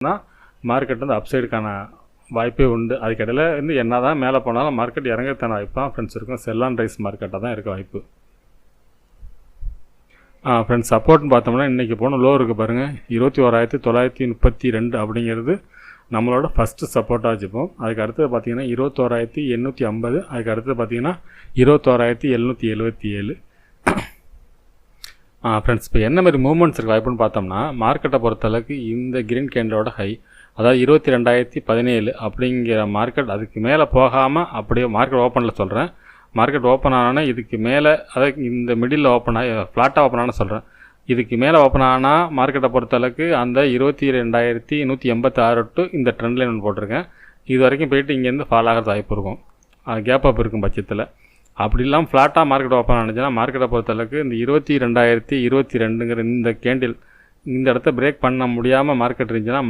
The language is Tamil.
தான் மார்க்கெட் வந்து அப்சைடுக்கான வாய்ப்பே உண்டு. அதுக்கிடையில் வந்து என்ன தான் மேலே போனாலும் மார்க்கெட் இறங்கத்தான வாய்ப்பு தான் ஃப்ரெண்ட்ஸ் இருக்கும். செல் அண்ட் ரைஸ் மார்க்கெட்டாக தான் இருக்க வாய்ப்பு. ஃப்ரெண்ட்ஸ் சப்போர்ட்னு பார்த்தோம்னா இன்றைக்கி போன லோ இருக்குது பாருங்கள், 21,932 அப்படிங்கிறது நம்மளோட ஃபஸ்ட்டு சப்போர்ட்டாக வச்சுப்போம். அதுக்கு அடுத்தது பார்த்திங்கன்னா 21,850, அதுக்கு அடுத்தது பார்த்திங்கன்னா 21,777. ஃப்ரெண்ட்ஸ் இப்போ என்ன மாதிரி மூவ்மெண்ட்ஸ் இருக்குது வாய்ப்புன்னு பார்த்தோம்னா, மார்க்கெட்டை பொறுத்தளவுக்கு இந்த கிரீன் கேண்டலோட ஹை அதாவது 22,017 அப்படிங்கிற மார்க்கெட் அதுக்கு மேலே போகாமல் அப்படியே மார்க்கெட் ஓப்பனில் சொல்கிறேன். மார்க்கெட் ஓப்பன் ஆனால் இதுக்கு மேலே அதாவது இந்த மிடில் ஓப்பன் ஆகி ஃப்ளாட்டாக ஓப்பன் ஆனால் சொல்கிறேன். இதுக்கு மேலே ஓப்பன் ஆனால் மார்க்கெட்டை பொறுத்தளவுக்கு அந்த 22,186 டு இந்த ட்ரெண்ட் லைன் ஒன்று போட்டிருக்கேன். இது வரைக்கும் போயிட்டு இங்கேருந்து ஃபால் ஆகிறது வாய்ப்பு இருக்கும். கேப் அப் இருக்கும் பட்சத்தில். அப்படி இல்லாமல் ஃப்ளாட்டாக மார்க்கெட் ஓப்பன் ஆனிச்சுன்னா மார்க்கெட்டை பொறுத்தளவுக்கு இந்த 22,022ங்கிற இந்த கேண்டில் இந்த இடத்த பிரேக் பண்ண முடியாமல் மார்க்கெட் இருந்துச்சுன்னா